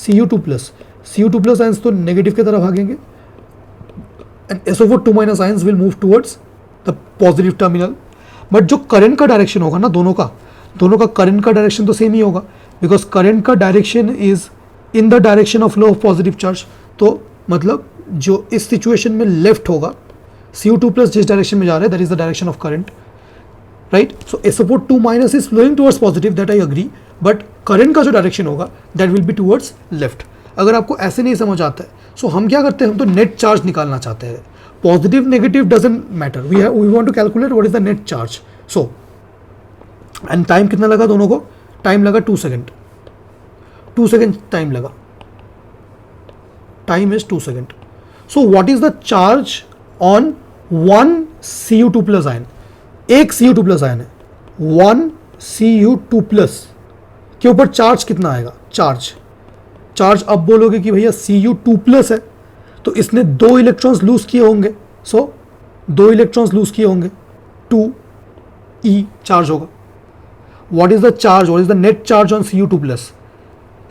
Cu2 प्लस आयंस तो नेगेटिव की तरफ भागेंगे and SO4 2 minus ions will move towards the positive terminal. But जो करंट का डायरेक्शन होगा ना दोनों का करंट का डायरेक्शन तो सेम ही होगा, बिकॉज करंट का direction is in the direction of flow of positive charge. तो मतलब जो इस सिचुएशन में लेफ्ट होगा Cu2 प्लस जिस डायरेक्शन में जा रहा है that is the direction of current, right. So SO4 2 minus is flowing towards positive, that I agree. But current का जो डायरेक्शन होगा that will be towards left. अगर आपको ऐसे नहीं समझ आता है सो हम क्या करते हैं, हम तो नेट चार्ज निकालना चाहते हैं. Positive negative doesn't matter, we want to calculate what is the net charge. So and time कितना लगा दोनों को? टाइम लगा 2 सेकेंड. 2 सेकेंड टाइम लगा. Time is 2 second. So what is the charge on 1 Cu2 plus ion? एक Cu2 plus ion है. 1 Cu2 plus के ऊपर चार्ज कितना आएगा? चार्ज अब बोलोगे कि भैया Cu2 प्लस है तो इसने 2 इलेक्ट्रॉन्स लूज किए होंगे. सो 2 इलेक्ट्रॉन्स लूज किए होंगे, 2E चार्ज होगा. What is the charge, what is the net charge on Cu2 plus?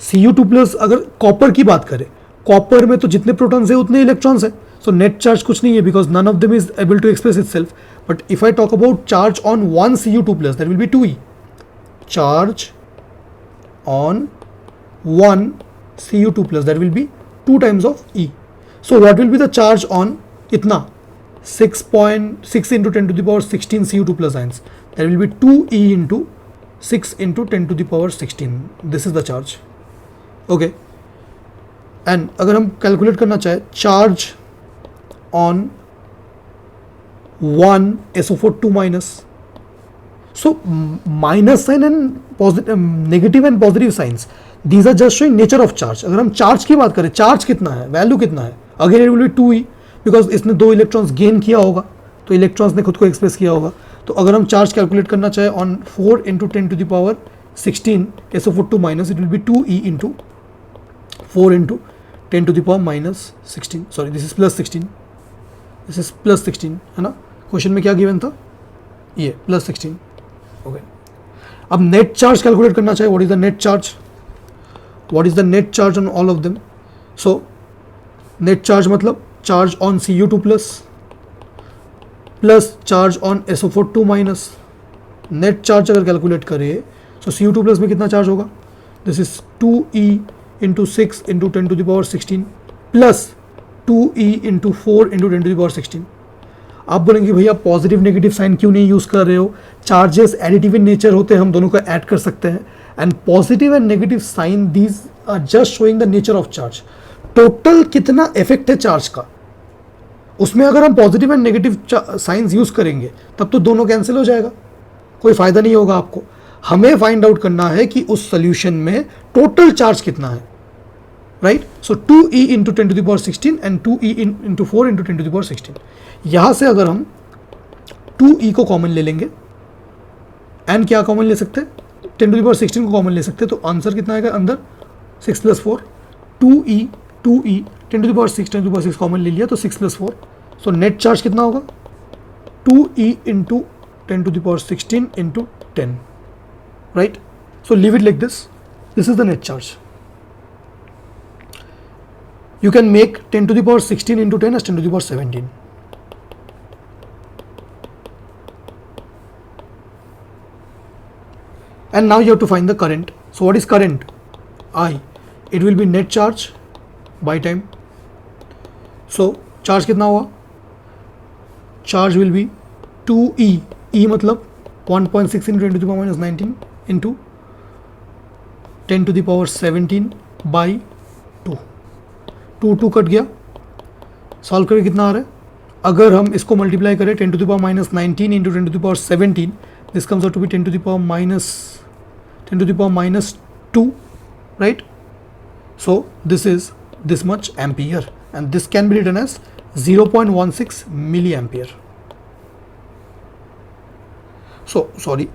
Cu2 plus अगर कॉपर की बात करें, कॉपर में तो जितने प्रोटॉन्स है उतने इलेक्ट्रॉन्स है. So net charge कुछ नहीं है because none of them is able to express itself. But if I talk about charge on one Cu2 plus, that will be 2e. Charge on one Cu2 plus, that will be 2 times of E. So what will be the charge on itna 6.6 into 10 to the power 16 Cu2 plus ions? That will be 2e into 6 into 10 to the power 16. This is the charge. Okay. And अगर हम calculate करना चाहे charge on one SO4 2 minus, so minus sign and positive, negative and positive signs, these are just showing nature of charge. अगर हम charge की बात करें, charge कितना है, वैल्यू कितना है, again it will be 2e because इसने 2 इलेक्ट्रॉन्स गेन किया होगा, तो इलेक्ट्रॉन्स ने खुद को एक्सप्रेस किया होगा. तो अगर हम चार्ज कैलकुलेट करना चाहे on 4 into 10 to the power 16 SO4 2 minus, it will be 2e into 4 into 10 to the power minus 16. Sorry, this is plus 16, this is plus 16 है ना. क्वेश्चन में क्या गिवन था, ये प्लस 16. ओके. अब नेट चार्ज कैलकुलेट करना चाहिए. What is the net charge, what is the net charge on all of them. So net charge मतलब charge on Cu2 plus plus charge on SO4 2 minus. Net charge अगर calculate करें so Cu2 plus में कितना charge होगा, this is 2e into 6 into 10 to the power 16 plus 2e into 4 into 10 to the power 16. आप बोलेंगे भैया positive negative sign क्यों नहीं यूज़ कर रहे हो, चार्जेस एडिटिव इन नेचर होते हैं, हम दोनों को ऐड कर सकते हैं. And positive and negative sign these are just showing the nature of charge. Total कितना इफेक्ट है चार्ज का, उसमें अगर हम positive and negative signs use करेंगे तब तो दोनों कैंसिल हो जाएगा, कोई फ़ायदा नहीं होगा आपको. हमें फाइंड आउट करना है कि उस सोल्यूशन में टोटल चार्ज कितना है, right. So 2e into 10 to the power 16 and 2e into 4 into 10 to the power 16. यहाँ से अगर हम 2e को कॉमन ले लेंगे एंड क्या कॉमन ले सकते हैं, 10 टू द पावर 16 को कॉमन ले सकते हैं, तो आंसर कितना आएगा अंदर 6 plus 4. 2e 10 to the power 6 10 to the power 6 common ले लिया तो 6 प्लस 4. सो नेट चार्ज कितना होगा, 2e into 10 to the power 16 into 10, right. So leave it like this. This is the net charge. You can make 10 to the power 16 into 10 as 10 to the power 17. And now you have to find the current. So what is current? I. It will be net charge by time. So charge कितना हुआ? Charge will be 2e. E मतलब 1.6 into 10 to the power minus 19 into 10 to the power 17 by 2. 2 cut गया. Solve करके कितना आ रहा है, अगर हम इसको मल्टीप्लाई करें 10 to the power minus 19 into 10 to the power 17, this comes out to be 10 to the power minus 2, right. So this is this much ampere and this can be written as 0.16 milliampere. Sorry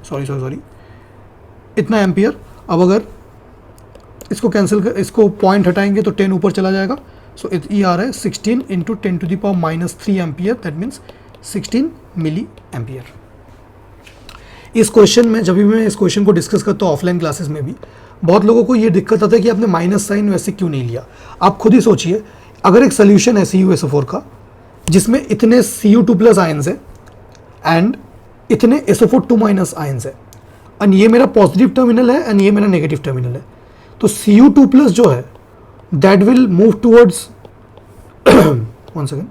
इतना ampere. अब अगर इसको cancel कर, इसको point हटाएंगे तो 10 ऊपर चला जाएगा. सो ये आ रहा है 16 into 10 to the power minus 3 ampere, that means 16 milli ampere. इस क्वेश्चन में जब भी मैं इस क्वेश्चन को डिस्कस करता हूँ ऑफलाइन क्लासेस में भी, बहुत लोगों को ये दिक्कत आता है कि आपने माइनस साइन वैसे क्यों नहीं लिया. आप खुद ही सोचिए, अगर एक सोल्यूशन है CuSO4 का जिसमें इतने Cu2 प्लस आयन्स है एंड इतने SO4 2 माइनस आयन्स है, एंड ये मेरा पॉजिटिव टर्मिनल है एंड ये मेरा नेगेटिव टर्मिनल है, तो Cu2 प्लस जो है that will move towards one second,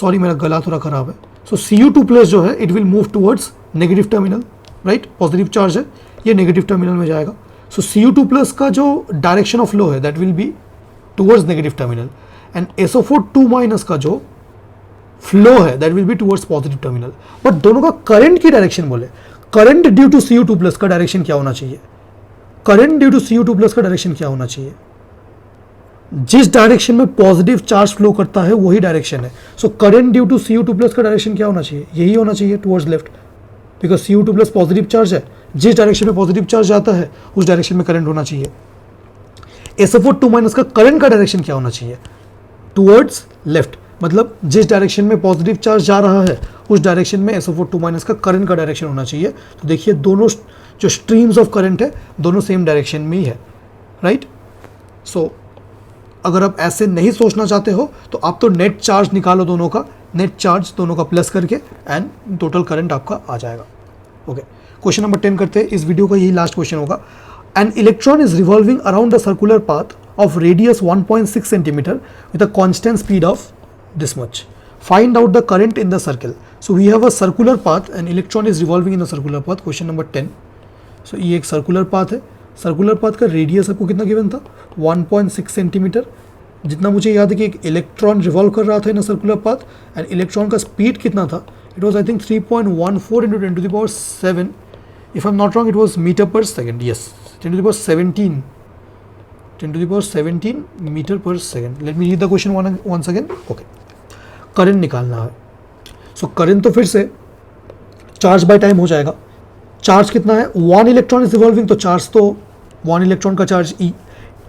sorry मेरा गला थोड़ा खराब है. सो Cu2 प्लस जो है it will move towards negative terminal, right. Positive charge है, ये नेगेटिव टर्मिनल में जाएगा. सो Cu2 प्लस का जो डायरेक्शन ऑफ फ्लो है that will be towards negative terminal, and SO4 2 minus का जो फ्लो है that will be towards positive terminal. But दोनों का करंट की डायरेक्शन बोले, current due to Cu2 plus का डायरेक्शन क्या होना चाहिए, current due to Cu2 plus का डायरेक्शन क्या होना चाहिए, जिस डायरेक्शन में पॉजिटिव चार्ज फ्लो करता है वही डायरेक्शन है. So current due to Cu2 plus का डायरेक्शन क्या होना चाहिए, यही होना चाहिए towards left, because Cu2 plus positive charge है, जिस डायरेक्शन में पॉजिटिव चार्ज जाता है उस डायरेक्शन में करंट होना चाहिए. SO4 2 माइनस का करंट का डायरेक्शन क्या होना चाहिए, टुवर्ड्स लेफ्ट, मतलब जिस डायरेक्शन में पॉजिटिव चार्ज जा रहा है उस डायरेक्शन में SO4 2 माइनस का करंट का डायरेक्शन होना चाहिए. तो देखिए दोनों जो स्ट्रीम्स ऑफ करंट है दोनों सेम डायरेक्शन में ही है, राइट. सो अगर आप ऐसे नहीं सोचना चाहते हो तो आप तो नेट चार्ज निकालो दोनों का, नेट चार्ज दोनों का प्लस करके, एंड टोटल करंट आपका आ जाएगा। ओके, क्वेश्चन नंबर 10 करते हैं। इस वीडियो का यही लास्ट क्वेश्चन होगा। An electron is revolving around the circular path of radius 1.6 centimeter with a constant speed of this much. Find out the current in the circle. So we have a circular path and electron is revolving in a circular path. Question number 10. So ये एक circular path है। circular path का radius आपको कितना given था? 1.6 centimetre. जितना मुझे याद है कि एक इलेक्ट्रॉन रिवॉल्व कर रहा था in circular path, and electron का स्पीड कितना था? It was I think 3.14 into 10 to the power 7. If I'm not wrong, it was meter per second. Yes, 10 to the power 17. 10 to the power 17 meter per second. Let me read the question once again. Okay, current निकालना है। So current तो फिर से charge by time हो जाएगा। Charge कितना है? 1 electron is revolving, तो चार्ज तो 1 इलेक्ट्रॉन का चार्ज ई।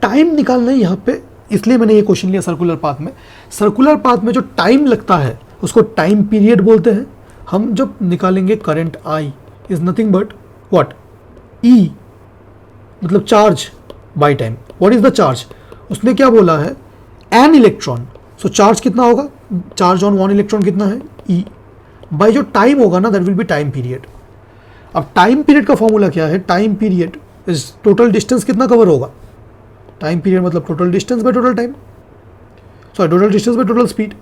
टाइम निकालना है यहाँ पे, इसलिए मैंने ये क्वेश्चन लिया सर्कुलर पाथ में। सर्कुलर पाथ में जो टाइम लगता है उसको टाइम पीरियड बोलते हैं। हम जब निकालेंगे current I is nothing but what? E, मतलब charge by time. What is the charge? उसने क्या बोला है? An electron. सो चार्ज कितना होगा? चार्ज ऑन 1 इलेक्ट्रॉन कितना है? ई। बाय जो टाइम होगा ना, that will be time period. अब टाइम पीरियड का फॉर्मूला क्या है? Time period is total distance कितना कवर होगा? टाइम पीरियड मतलब total distance by total time, sorry total distance by total speed.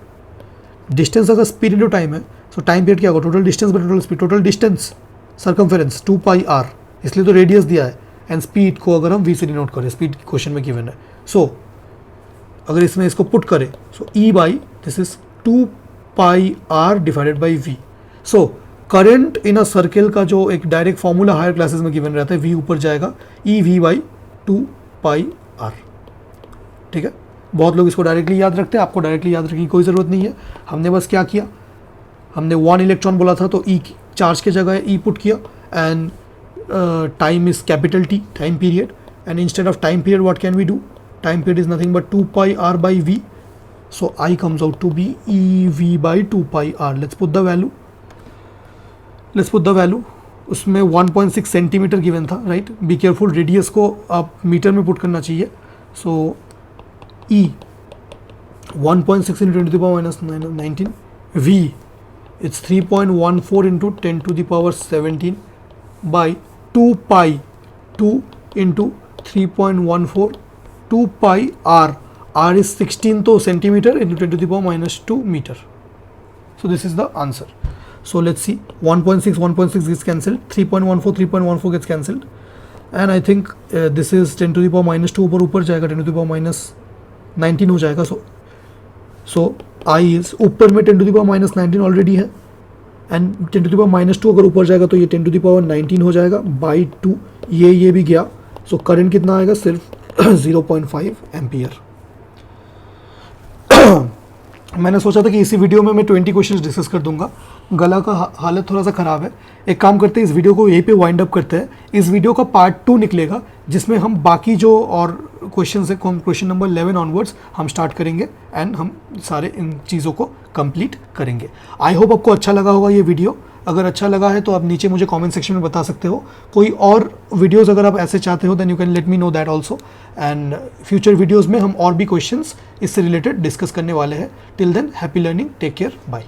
Distance अगर स्पीड इंटू टाइम है, so time period क्या होगा? Total distance by total speed. Total distance circumference 2 pi r, इसलिए तो radius दिया है, and speed को अगर हम वी से डिनोट करें, स्पीड क्वेश्चन में गिवन है। सो अगर इसमें इसको पुट करें, so e by this is 2 pi r divided by v. So current in a circle का जो एक डायरेक्ट फॉर्मूला हायर क्लासेस में गिवन रहता है, वी ऊपर जाएगा, e v by 2 pi r. ठीक है, बहुत लोग इसको डायरेक्टली याद रखते हैं, आपको डायरेक्टली याद रखने की कोई ज़रूरत नहीं है। हमने बस क्या किया, हमने 1 इलेक्ट्रॉन बोला था तो ई चार्ज की जगह ई पुट किया, and time is capital T, time period, and instead of time period what can we do? Time period is nothing but 2 pi r by v, so I comes out to be ev by 2 pi r. Let's put the value. उसमें 1.6 centimetre given था, right? Be careful, radius को आप metre में put करना चाहिए। सो e 1.6 into 10 to the power minus 19, v it's 3.14 into 10 to the power 17 by 2 pi 2 into 3.14, 2 pi r, r is 16 तो centimeter into 10 to the power minus 2 meter. So this is the answer. So let's see, 1.6 gets cancelled, 3.14 gets cancelled, and I think this is 10 to the power minus 2 ऊपर जाएगा, 10 to the power minus 19 हो जाएगा। so I is ऊपर में 10 to the power minus 19 already है, and 10 to the power minus 2 अगर ऊपर जाएगा तो ये 10 टू द पावर 19 हो जाएगा बाई 2, ये भी गया। सो करंट कितना आएगा? सिर्फ 0.5 एम्पियर। मैंने सोचा था कि इसी वीडियो में मैं 20 क्वेश्चंस डिस्कस कर दूंगा। गला का हालत थोड़ा सा ख़राब है। एक काम करते हैं, इस वीडियो को यहीं पे वाइंड अप करते हैं। इस वीडियो का पार्ट 2 निकलेगा, जिसमें हम बाकी जो और क्वेश्चन है, क्वेश्चन नंबर 11 ऑनवर्ड्स हम स्टार्ट करेंगे, एंड हम सारे इन चीज़ों को कंप्लीट करेंगे। आई होप आपको अच्छा लगा होगा ये वीडियो। अगर अच्छा लगा है तो आप नीचे मुझे कमेंट सेक्शन में बता सकते हो। कोई और वीडियोस अगर आप ऐसे चाहते हो, then you can let me know that also, and future videos में हम और भी क्वेश्चंस इससे रिलेटेड डिस्कस करने वाले हैं। Till then, happy learning, take care, bye.